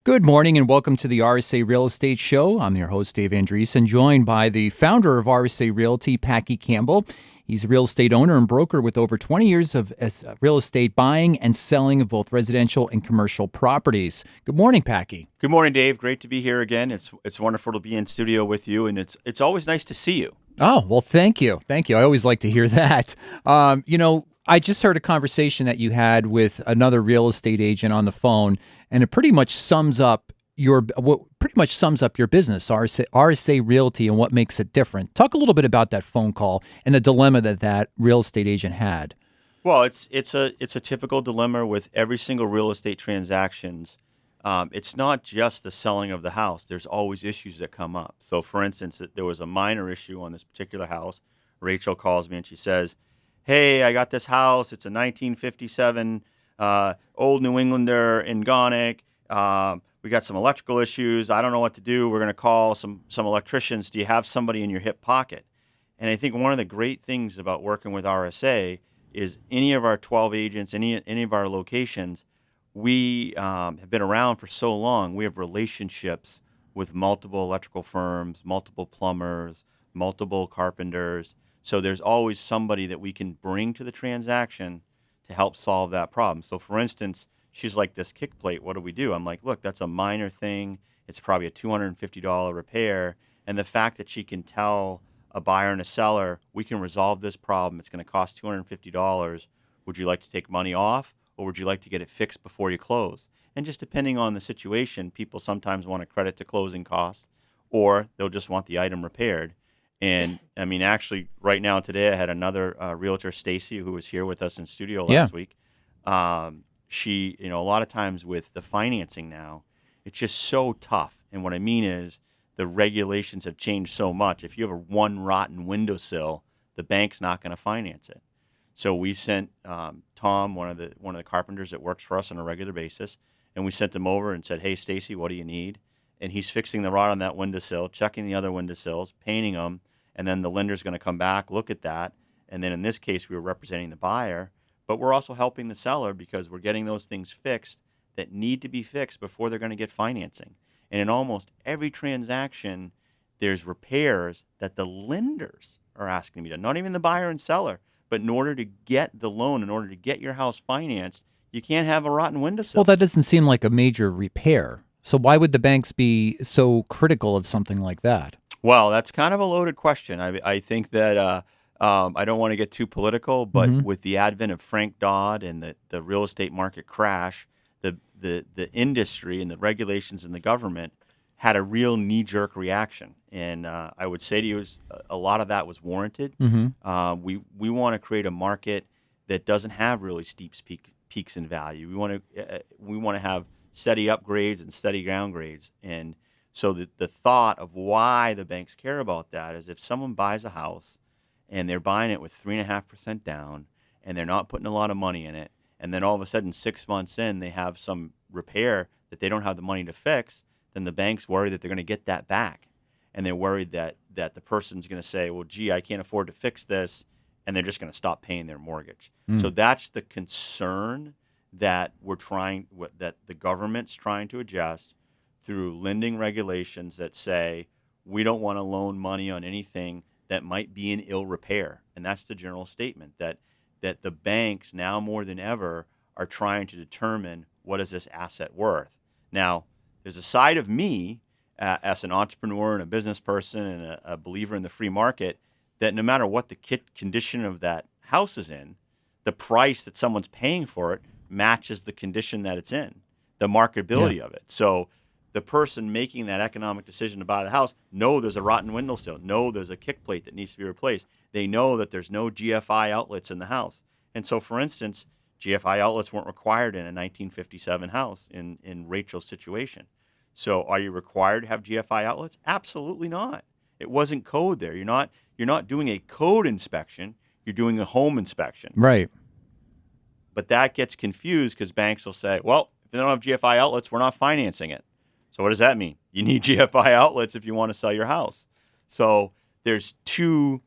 Good morning and welcome to the RSA Real Estate Show. I'm your host, Dave Andreessen, joined by the founder of RSA Realty, Packy Campbell. He's a real estate owner and broker with over 20 years of real estate buying and selling of both residential and commercial properties. Good morning, Packy. Good morning, Dave. Great to be here again. It's wonderful to be in studio with you, and it's always nice to see you. Oh, well, thank you. Thank you. I always like to hear that. I just heard a conversation that you had with another real estate agent on the phone, and it pretty much sums up your business, RSA Realty, and what makes it different. Talk a little bit about that phone call and the dilemma that real estate agent had. Well, it's a typical dilemma with every single real estate transactions. It's not just the selling of the house. There's always issues that come up. So, for instance, there was a minor issue on this particular house. Rachel calls me and she says, "Hey, I got this house. It's a 1957 old New Englander in Gonick. We got some electrical issues. I don't know what to do. We're going to call some electricians. Do you have somebody in your hip pocket?" And I think one of the great things about working with RSA is any of our 12 agents, any of our locations, we have been around for so long. We have relationships with multiple electrical firms, multiple plumbers, multiple carpenters. So there's always somebody that we can bring to the transaction to help solve that problem. So, for instance, she's like, "This kick plate, what do we do?" I'm like, "Look, that's a minor thing. It's probably a $250 repair." And the fact that she can tell a buyer and a seller, "We can resolve this problem. It's going to cost $250. Would you like to take money off, or would you like to get it fixed before you close?" And just depending on the situation, people sometimes want a credit to closing costs, or they'll just want the item repaired. And I mean, actually, right now today, I had another realtor, Stacy, who was here with us in studio last week. She, a lot of times with the financing now, it's just so tough. And what I mean is the regulations have changed so much. If you have one rotten windowsill, the bank's not going to finance it. So we sent Tom, one of the carpenters that works for us on a regular basis, and we sent him over and said, "Hey, Stacy, what do you need?" And he's fixing the rod on that windowsill, checking the other windowsills, painting them, and then the lender's going to come back, look at that, and then in this case, we were representing the buyer, but we're also helping the seller because we're getting those things fixed that need to be fixed before they're going to get financing. And in almost every transaction, there's repairs that the lenders are asking me to, not even the buyer and seller, but in order to get the loan, in order to get your house financed, you can't have a rotten windowsill. Well, that doesn't seem like a major repair. So why would the banks be so critical of something like that? Well, that's kind of a loaded question. I think that I don't want to get too political, but with the advent of Frank Dodd and the real estate market crash, the industry and the regulations and the government had a real knee-jerk reaction. And I would say to you, a lot of that was warranted. We want to create a market that doesn't have really steep peaks in value. We want to have steady upgrades and steady downgrades. And so the thought of why the banks care about that is if someone buys a house and they're buying it with 3.5% down and they're not putting a lot of money in it, and then all of a sudden 6 months in they have some repair that they don't have the money to fix, then the bank's worried that they're going to get that back. And they're worried that the person's going to say, "Well, gee, I can't afford to fix this," and they're just going to stop paying their mortgage. So that's the concern that that the government's trying to adjust through lending regulations that say we don't want to loan money on anything that might be in ill repair. And that's the general statement, that the banks now more than ever are trying to determine what is this asset worth. Now, there's a side of me as an entrepreneur and a business person and a believer in the free market that no matter what the condition of that house is in, the price that someone's paying for it matches the condition that it's in, the marketability of it. So the person making that economic decision to buy the house know there's a rotten windowsill, know there's a kick plate that needs to be replaced. They know that there's no GFI outlets in the house. And so, for instance, GFI outlets weren't required in a 1957 house in Rachel's situation. So are you required to have GFI outlets? Absolutely not. It wasn't code there. You're not doing a code inspection. You're doing a home inspection. Right. But that gets confused because banks will say, "Well, if they don't have GFI outlets, we're not financing it." So what does that mean? You need GFI outlets if you want to sell your house. So there's two.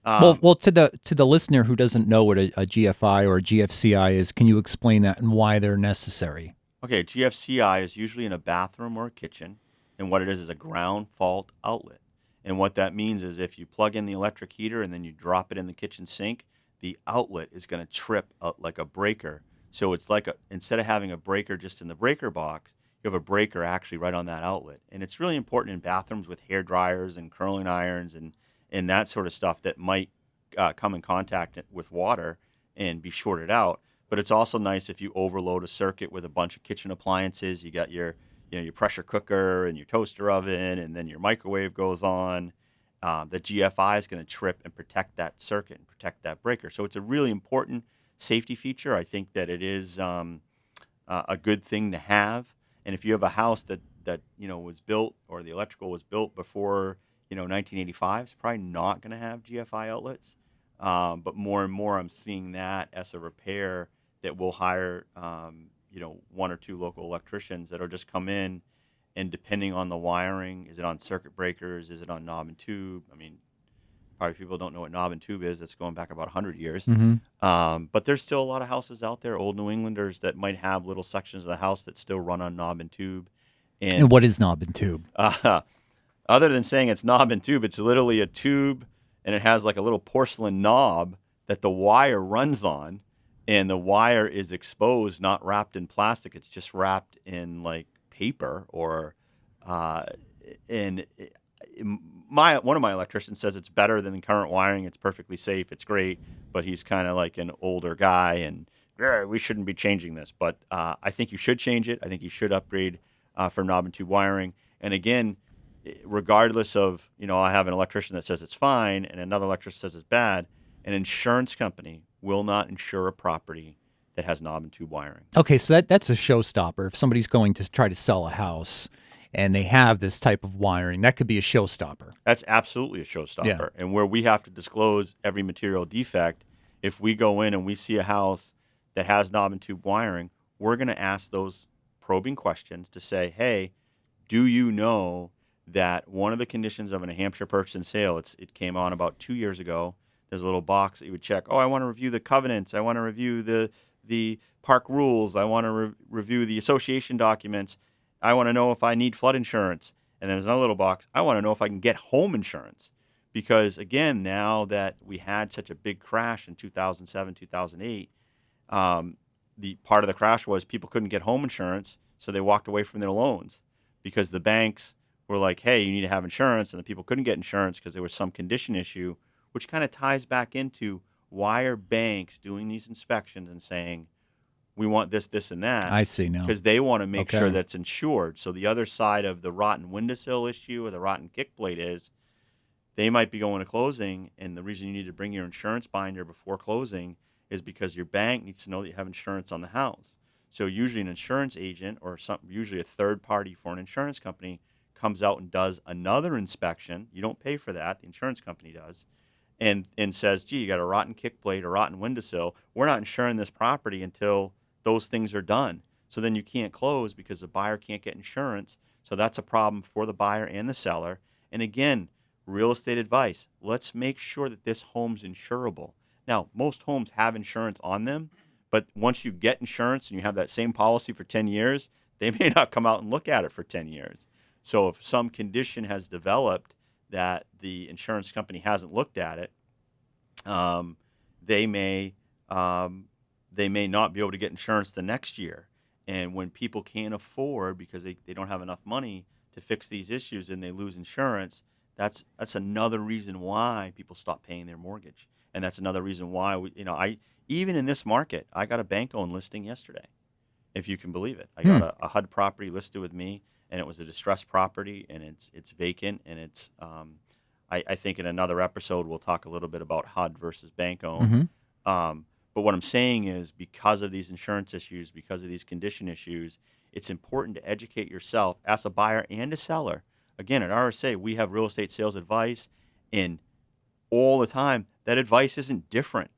Well, to the listener who doesn't know what a GFI or a GFCI is, can you explain that and why they're necessary? Okay, GFCI is usually in a bathroom or a kitchen, and what it is a ground fault outlet. And what that means is if you plug in the electric heater and then you drop it in the kitchen sink, the outlet is going to trip like a breaker. So it's like instead of having a breaker just in the breaker box, you have a breaker actually right on that outlet. And it's really important in bathrooms with hair dryers and curling irons and that sort of stuff that might come in contact with water and be shorted out. But it's also nice if you overload a circuit with a bunch of kitchen appliances. You got your pressure cooker and your toaster oven, and then your microwave goes on. The GFI is going to trip and protect that circuit and protect that breaker. So it's a really important safety feature. I think that it is a good thing to have. And if you have a house that was built or the electrical was built before 1985, it's probably not going to have GFI outlets. But more and more, I'm seeing that as a repair that we'll hire, one or two local electricians that'll just come in, and depending on the wiring, is it on circuit breakers? Is it on knob and tube? I mean, probably people don't know what knob and tube is. That's going back about 100 years. Mm-hmm. But there's still a lot of houses out there, old New Englanders, that might have little sections of the house that still run on knob and tube. And what is knob and tube? Other than saying it's knob and tube, it's literally a tube, and it has like a little porcelain knob that the wire runs on, and the wire is exposed, not wrapped in plastic. It's just wrapped in like paper or and one of my electricians says it's better than the current wiring. It's perfectly safe. It's great, but he's kind of like an older guy, and yeah, we shouldn't be changing this. But I think you should change it. I think you should upgrade from knob and tube wiring. And again, regardless of, I have an electrician that says it's fine and another electrician says it's bad, an insurance company will not insure a property that has knob and tube wiring. Okay, so that's a showstopper. If somebody's going to try to sell a house and they have this type of wiring, that could be a showstopper. That's absolutely a showstopper. Yeah. And where we have to disclose every material defect, if we go in and we see a house that has knob and tube wiring, we're going to ask those probing questions to say, hey, do you know that one of the conditions of a New Hampshire purchase and sale, it came on about 2 years ago. There's a little box that you would check. Oh, I want to review the covenants. I want to review the park rules. I want to review the association documents. I want to know if I need flood insurance. And then there's another little box. I want to know if I can get home insurance. Because, again, now that we had such a big crash in 2007, 2008, the part of the crash was people couldn't get home insurance, so they walked away from their loans because the banks were like, hey, you need to have insurance, and the people couldn't get insurance because there was some condition issue, which kind of ties back into why are banks doing these inspections and saying, we want this, this, and that. I see now. Because they want to make sure that it's insured. So the other side of the rotten windowsill issue or the rotten kick plate is they might be going to closing, and the reason you need to bring your insurance binder before closing is because your bank needs to know that you have insurance on the house. So usually an insurance agent or usually a third party for an insurance company comes out and does another inspection. You don't pay for that. The insurance company does. And says, gee, you got a rotten kick plate, a rotten windowsill. We're not insuring this property until those things are done. So then you can't close because the buyer can't get insurance. So that's a problem for the buyer and the seller. And again, real estate advice, let's make sure that this home's insurable. Now, most homes have insurance on them, but once you get insurance and you have that same policy for 10 years, they may not come out and look at it for 10 years. So if some condition has developed that the insurance company hasn't looked at it, they may not be able to get insurance the next year. And when people can't afford because they don't have enough money to fix these issues and they lose insurance, that's another reason why people stop paying their mortgage. And that's another reason why even in this market, I got a bank-owned listing yesterday, if you can believe it. I got a HUD property listed with me, and it was a distressed property, and it's vacant, and it's I think in another episode we'll talk a little bit about HUD versus bank-owned. Mm-hmm. But what I'm saying is because of these insurance issues, because of these condition issues, it's important to educate yourself as a buyer and a seller. Again, at RSA, we have real estate sales advice, and all the time, that advice isn't different.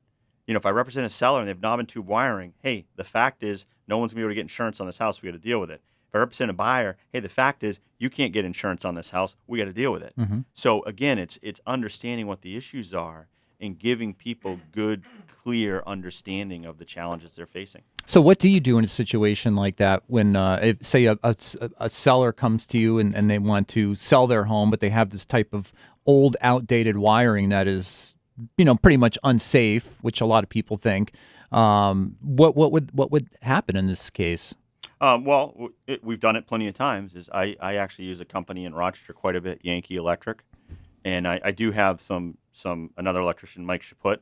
If I represent a seller and they have knob and tube wiring, hey, the fact is no one's going to be able to get insurance on this house. We got to deal with it. If I represent a buyer, hey, the fact is you can't get insurance on this house. We got to deal with it. Mm-hmm. So again, it's understanding what the issues are and giving people good, clear understanding of the challenges they're facing. So what do you do in a situation like that when, if say a seller comes to you and they want to sell their home, but they have this type of old, outdated wiring that is, pretty much unsafe, which a lot of people think. What would happen in this case? We've done it plenty of times. I actually use a company in Rochester quite a bit, Yankee Electric, and I do have some another electrician, Mike Chaput,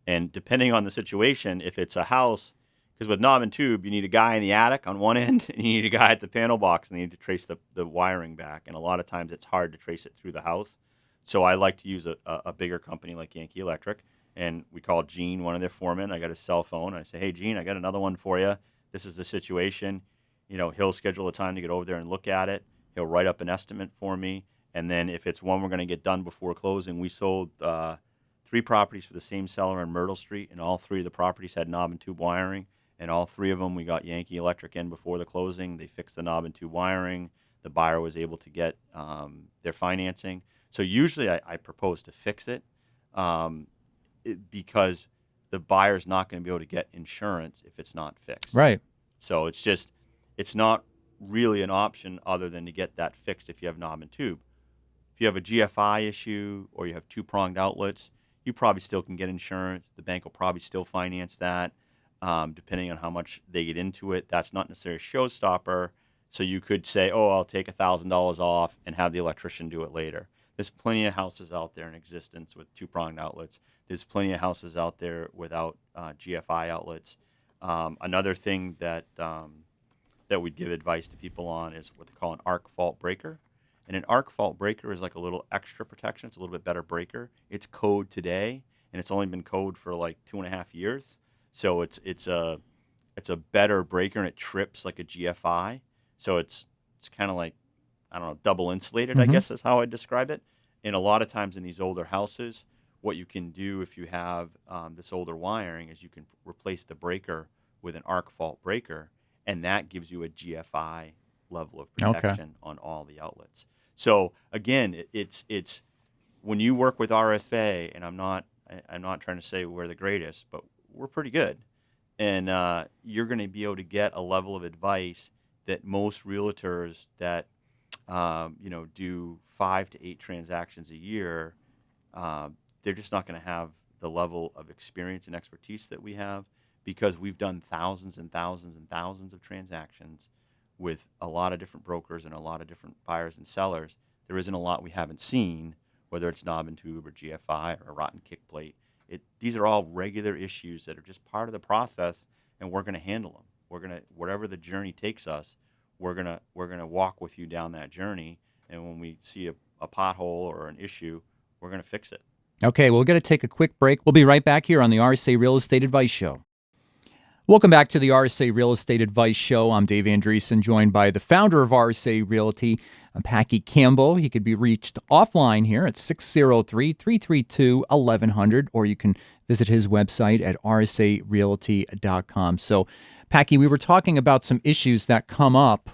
and depending on the situation, if it's a house, because with knob and tube, you need a guy in the attic on one end, and you need a guy at the panel box, and you need to trace the wiring back, and a lot of times it's hard to trace it through the house. So I like to use a bigger company like Yankee Electric, and we call Gene, one of their foremen. I got his cell phone. I say, hey, Gene, I got another one for you. This is the situation. He'll schedule a time to get over there and look at it. He'll write up an estimate for me. And then if it's one we're going to get done before closing, we sold 3 properties for the same seller on Myrtle Street, and all 3 of the properties had knob and tube wiring. And all 3 of them, we got Yankee Electric in before the closing. They fixed the knob and tube wiring. The buyer was able to get their financing. So usually I propose to fix it, um, because the buyer's not going to be able to get insurance if it's not fixed. Right. So it's not really an option other than to get that fixed if you have knob and tube. If you have a GFI issue or you have 2-pronged outlets, you probably still can get insurance. The bank will probably still finance that, depending on how much they get into it. That's not necessarily a showstopper. So you could say, oh, I'll take $1,000 off and have the electrician do it later. There's plenty of houses out there in existence with 2-pronged outlets. There's plenty of houses out there without GFI outlets. Another thing that we'd give advice to people on is what they call an arc fault breaker. And an arc fault breaker is like a little extra protection. It's a little bit better breaker. It's code today, and it's only been code for like 2.5 years. So it's a better breaker, and it trips like a GFI. So it's kind of like, I don't know, double insulated, I Hmm. guess is how I describe it. And a lot of times in these older houses, what you can do if you have this older wiring is you can replace the breaker with an arc fault breaker, and that gives you a GFI level of Okay. protection on all the outlets. So again, it's when you work with RSA, and I'm not trying to say we're the greatest, but we're pretty good, and you're going to be able to get a level of advice that most realtors that do 5 to 8 transactions a year, they're just not going to have the level of experience and expertise that we have, because we've done thousands and thousands and thousands of transactions with a lot of different brokers and a lot of different buyers and sellers. There isn't a lot we haven't seen, whether it's knob and tube or GFI or a rotten kick plate. These are all regular issues that are just part of the process, and we're going to handle them. Whatever the journey takes us, we're gonna walk with you down that journey. And when we see a pothole or an issue, we're gonna fix it. Okay, well, we're going to take a quick break. We'll be right back here on the RSA Real Estate Advice Show. Welcome back to the RSA Real Estate Advice Show. I'm Dave Andreessen, joined by the founder of RSA Realty, Packy Campbell. He could be reached offline here at 603-332-1100, or you can visit his website at rsarealty.com. So, Packy, we were talking about some issues that come up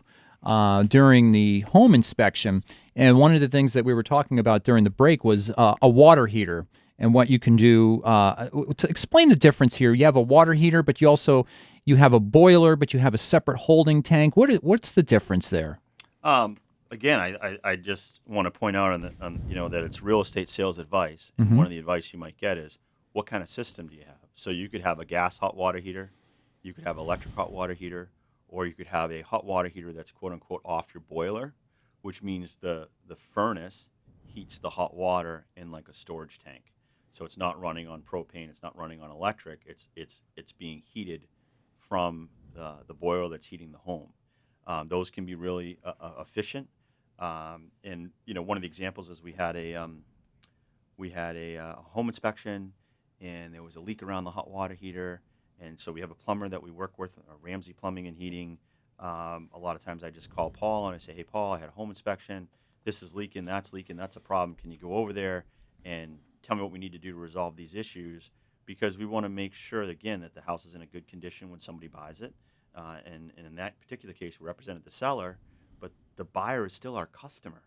during the home inspection. And one of the things that we were talking about during the break was a water heater and what you can do to explain the difference here. You have a water heater, but you have a boiler, but you have a separate holding tank. What's the difference there? Again, I just want to point out that it's real estate sales advice, and Hmm. one of the advice you might get is, what kind of system do you have? So you could have a gas hot water heater, you could have electric hot water heater, or you could have a hot water heater that's quote unquote off your boiler, which means the furnace heats the hot water in like a storage tank. So it's not running on propane, it's not running on electric. It's being heated from the boiler that's heating the home. Those can be really efficient. And one of the examples is we had a home inspection, and there was a leak around the hot water heater. And so we have a plumber that we work with, Ramsey Plumbing and Heating. A lot of times I just call Paul and I say, hey, Paul, I had a home inspection. This is leaking. That's a problem. Can you go over there and tell me what we need to do to resolve these issues? Because we want to make sure, again, that the house is in a good condition when somebody buys it. And in that particular case, we represented the seller, but the buyer is still our customer,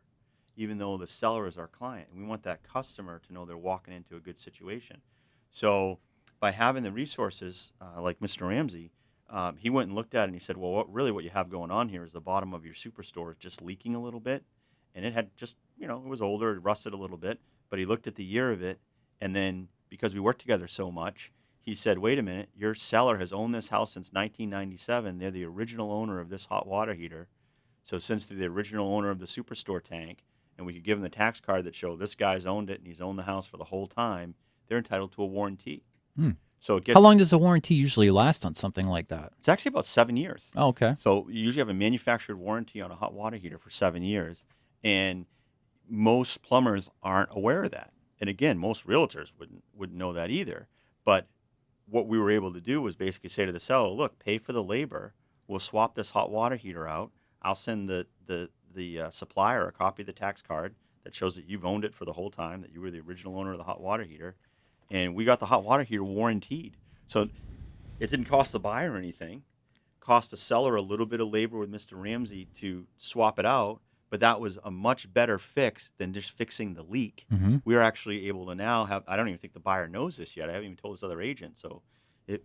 even though the seller is our client. And we want that customer to know they're walking into a good situation. So by having the resources like Mr. Ramsey, He went and looked at it and he said, well, what you have going on here is the bottom of your superstore is just leaking a little bit. And it had just, it was older, it rusted a little bit. But he looked at the year of it. And then because we worked together so much, he said, wait a minute, your seller has owned this house since 1997. They're the original owner of this hot water heater. So since they're the original owner of the superstore tank, and we could give them the tax card that show this guy's owned it and he's owned the house for the whole time, they're entitled to a warranty. Hmm. So it How gets, long does a warranty usually last on something like that? it's actually about 7 years. Oh, okay. So you usually have a manufactured warranty on a hot water heater for 7 years, and most plumbers aren't aware of that. And again, most realtors wouldn't know that either. But what we were able to do was basically say to the seller, look, pay for the labor. We'll swap this hot water heater out. I'll send the supplier a copy of the tax card that shows that you've owned it for the whole time, that you were the original owner of the hot water heater. And we got the hot water heater warrantied. So it didn't cost the buyer anything. Cost the seller a little bit of labor with Mr. Ramsey to swap it out, but that was a much better fix than just fixing the leak. Mm-hmm. We're actually able to now have, I don't even think the buyer knows this yet. I haven't even told this other agent. So,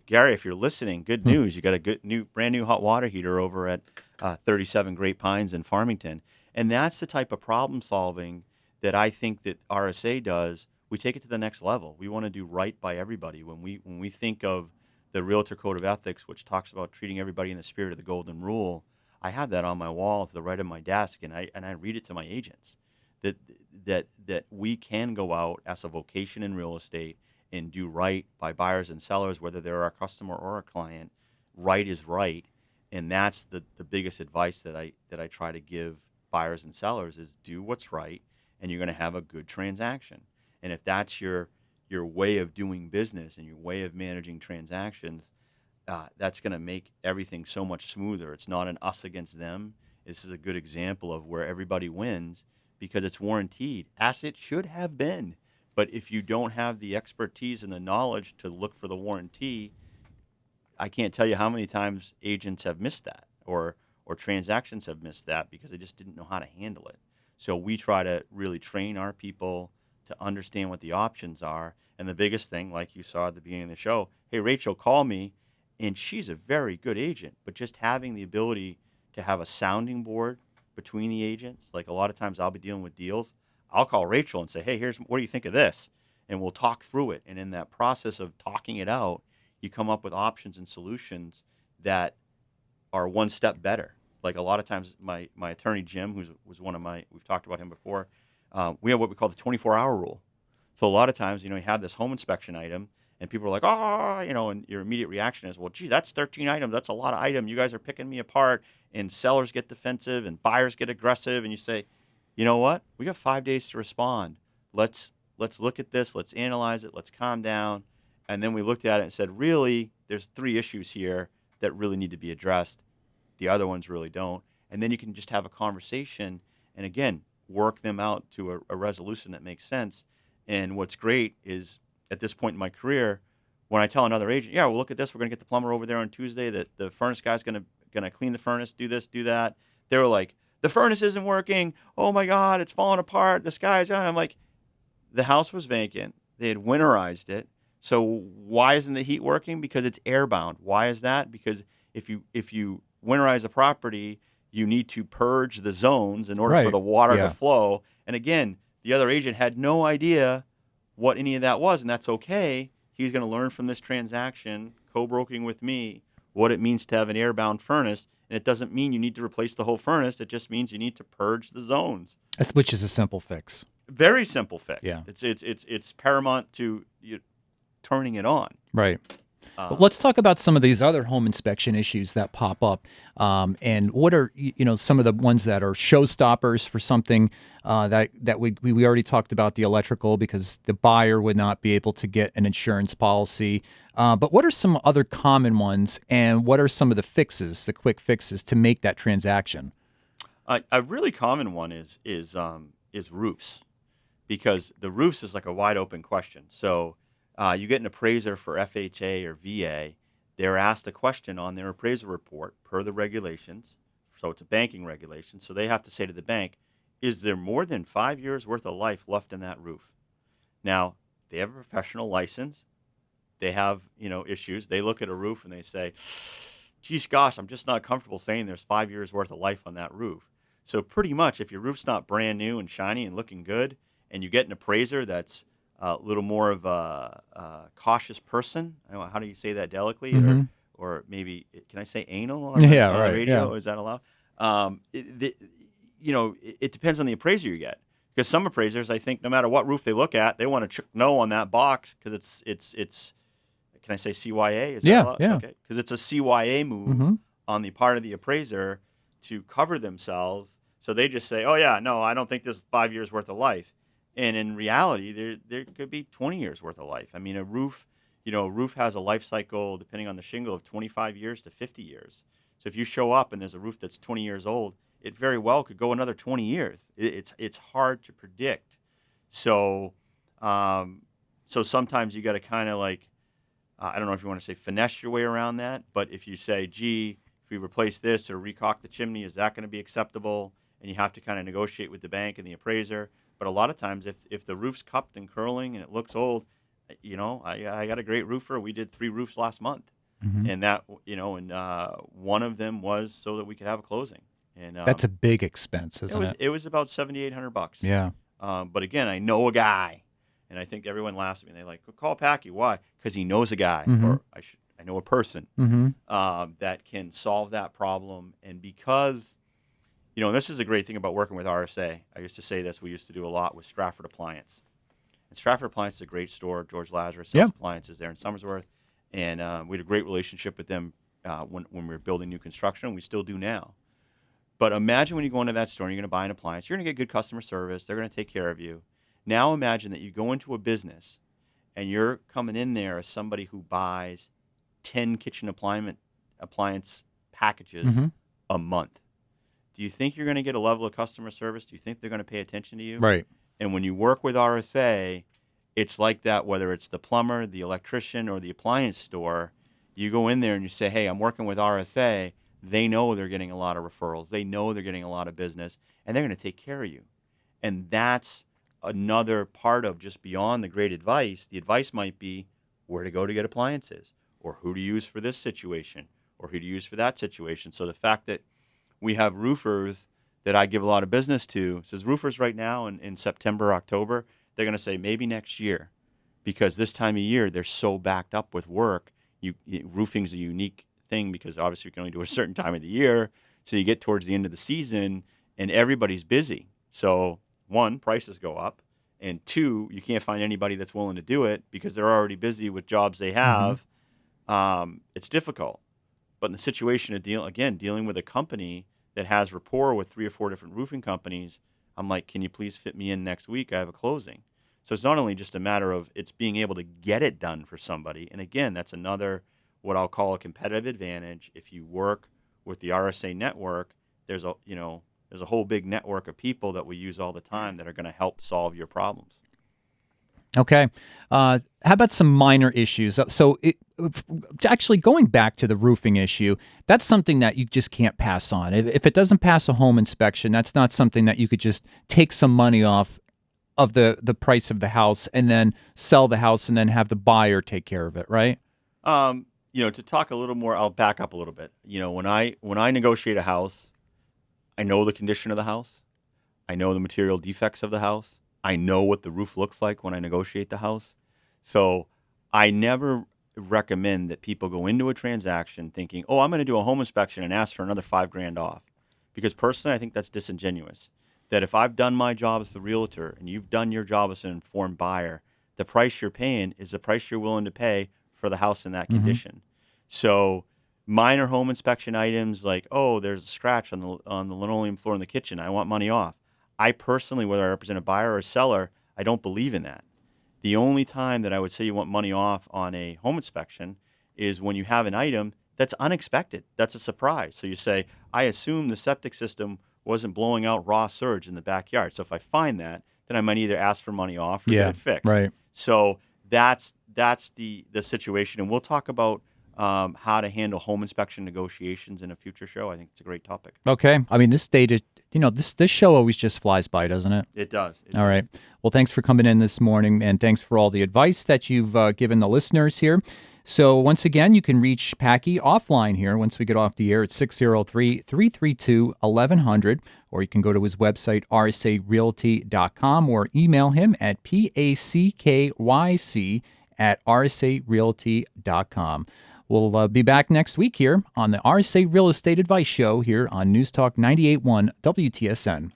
Gary, if you're listening, good news. You got a brand new hot water heater over at 37 Great Pines in Farmington. And that's the type of problem solving that I think that RSA does. We take it to the next level. We want to do right by everybody. When we think of the Realtor Code of Ethics, which talks about treating everybody in the spirit of the Golden Rule, I have that on my wall to the right of my desk, and I read it to my agents that we can go out as a vocation in real estate and do right by buyers and sellers, whether they're our customer or our client. Right is right, and that's the biggest advice that I try to give buyers and sellers is do what's right, and you're going to have a good transaction. And if that's your way of doing business and your way of managing transactions, that's going to make everything so much smoother. It's not an us against them. This is a good example of where everybody wins because it's warranted, as it should have been. But if you don't have the expertise and the knowledge to look for the warranty, I can't tell you how many times agents have missed that or transactions have missed that because they just didn't know how to handle it. So we try to really train our people to understand what the options are. And the biggest thing, like you saw at the beginning of the show, hey, Rachel, call me. And she's a very good agent, but just having the ability to have a sounding board between the agents, like a lot of times I'll be dealing with deals, I'll call Rachel and say, hey, what do you think of this? And we'll talk through it. And in that process of talking it out, you come up with options and solutions that are one step better. Like a lot of times my attorney, Jim, was one of we've talked about him before, we have what we call the 24-hour rule. So a lot of times, you have this home inspection item, and people are like, and your immediate reaction is, well, gee, that's 13 items. That's a lot of items. You guys are picking me apart, and sellers get defensive, and buyers get aggressive, and you say, you know what? We got 5 days to respond. Let's look at this. Let's analyze it. Let's calm down. And then we looked at it and said, really, there's 3 issues here that really need to be addressed. The other ones really don't. And then you can just have a conversation and, again, work them out to a resolution that makes sense. And what's great is at this point in my career, when I tell another agent, yeah, well, look at this. We're going to get the plumber over there on Tuesday. The furnace guy's going to clean the furnace, do this, do that. They were like, the furnace isn't working. Oh, my God, it's falling apart. The sky's on. I'm like, the house was vacant. They had winterized it. So why isn't the heat working? Because it's airbound. Why is that? Because if you winterize a property, you need to purge the zones in order for the water to flow. And again, the other agent had no idea what any of that was, and that's okay. He's going to learn from this transaction, co-broking with me, what it means to have an airbound furnace. And it doesn't mean you need to replace the whole furnace. It just means you need to purge the zones. Which is a simple fix. Very simple fix. Yeah. It's paramount to turning it on. Right. But let's talk about some of these other home inspection issues that pop up, and what are some of the ones that are showstoppers for something that we already talked about the electrical because the buyer would not be able to get an insurance policy. But what are some other common ones, and what are some of the fixes, the quick fixes to make that transaction? A really common one is roofs, because the roofs is like a wide open question. So. You get an appraiser for FHA or VA. They're asked a question on their appraisal report per the regulations. So it's a banking regulation. So they have to say to the bank, is there more than 5 years worth of life left in that roof? Now, they have a professional license. They have, issues. They look at a roof and they say, geez, gosh, I'm just not comfortable saying there's 5 years worth of life on that roof. So pretty much, if your roof's not brand new and shiny and looking good, and you get an appraiser that's a little more of a cautious person, I don't know, how do you say that delicately, Mm-hmm. or maybe can I say anal on the, Yeah, on the right. Yeah. radio? Is that allowed? It depends on the appraiser you get. Because some appraisers, I think, no matter what roof they look at, they want to check no on that box because it's. Can I say CYA? Is that Yeah. allowed? Yeah. Okay, because it's a CYA move Mm-hmm. on the part of the appraiser to cover themselves. So they just say, "Oh yeah, no, I don't think this is 5 years worth of life," and in reality, there could be 20 years worth of life. I mean, a roof has a life cycle depending on the shingle of 25 years to 50 years. So if you show up and there's a roof that's 20 years old, it very well could go another 20 years. It's hard to predict. So so sometimes you got to kind of like I don't know if you want to say finesse your way around that, but if you say, gee, if we replace this or recock the chimney, is that going to be acceptable? And you have to kind of negotiate with the bank and the appraiser. But a lot of times, if the roof's cupped and curling and it looks old, I got a great roofer. We did 3 roofs last month, Mm-hmm. and one of them was so that we could have a closing. And That's a big expense, it isn't was it? it was about $7,800. Yeah. But again, I know a guy, and I think everyone laughs at me. They like call Packy. Why? Because he knows a guy, Mm-hmm. or I know a person Mm-hmm. that can solve that problem. And because and this is a great thing about working with RSA. I used to say this. We used to do a lot with Stratford Appliance, and Stratford Appliance is a great store. George Lazarus sells Yeah. appliances there in Somersworth, and we had a great relationship with them when we were building new construction. And we still do now. But imagine when you go into that store and you're going to buy an appliance, you're going to get good customer service. They're going to take care of you. Now imagine that you go into a business and you're coming in there as somebody who buys 10 kitchen appliance packages Mm-hmm. a month. Do you think you're going to get a level of customer service? Do you think they're going to pay attention to you? Right. And when you work with RSA, it's like that, whether it's the plumber, the electrician, or the appliance store. You go in there and you say, hey, I'm working with RSA. They know they're getting a lot of referrals. They know they're getting a lot of business, and they're going to take care of you. And that's another part of just beyond the great advice. The advice might be where to go to get appliances, or who to use for this situation, or who to use for that situation. So the fact that we have roofers that I give a lot of business to, says roofers right now in September, October, they're going to say maybe next year, because this time of year they're so backed up with work. Roofing's a unique thing because obviously we can only do a certain time of the year. So you get towards the end of the season and everybody's busy. So one, prices go up, and two, you can't find anybody that's willing to do it because they're already busy with jobs they have. It's difficult. But in the situation of dealing with a company that has rapport with 3 or 4 different roofing companies, I'm like, can you please fit me in next week? I have a closing. So it's not only just a matter of it's being able to get it done for somebody. And again, that's another what I'll call a competitive advantage. If you work with the RSA network, there's a whole big network of people that we use all the time that are going to help solve your problems. Okay. How about some minor issues? So, actually, going back to the roofing issue, that's something that you just can't pass on. If it doesn't pass a home inspection, that's not something that you could just take some money off of the price of the house and then sell the house and then have the buyer take care of it, right? To talk a little more, I'll back up a little bit. When I negotiate a house, I know the condition of the house. I know the material defects of the house. I know what the roof looks like when I negotiate the house. So I never recommend that people go into a transaction thinking, oh, I'm going to do a home inspection and ask for another $5,000 off. Because personally, I think that's disingenuous. That if I've done my job as the realtor and you've done your job as an informed buyer, the price you're paying is the price you're willing to pay for the house in that condition. So minor home inspection items like, oh, there's a scratch on the linoleum floor in the kitchen, I want money off. I personally, whether I represent a buyer or a seller, I don't believe in that. The only time that I would say you want money off on a home inspection is when you have an item that's unexpected. That's a surprise. So you say, I assume the septic system wasn't blowing out raw surge in the backyard. So if I find that, then I might either ask for money off or get it fixed. Right. So that's the situation. And we'll talk about how to handle home inspection negotiations in a future show. I think it's a great topic. Okay. I mean, this data, this show always just flies by, doesn't it? It does. All right. Well, thanks for coming in this morning, and thanks for all the advice that you've given the listeners here. So once again, you can reach Packy offline here once we get off the air at 603-332-1100, or you can go to his website, rsarealty.com, or email him at packyc@rsarealty.com. We'll be back next week here on the RSA Real Estate Advice Show here on News Talk 98.1 WTSN.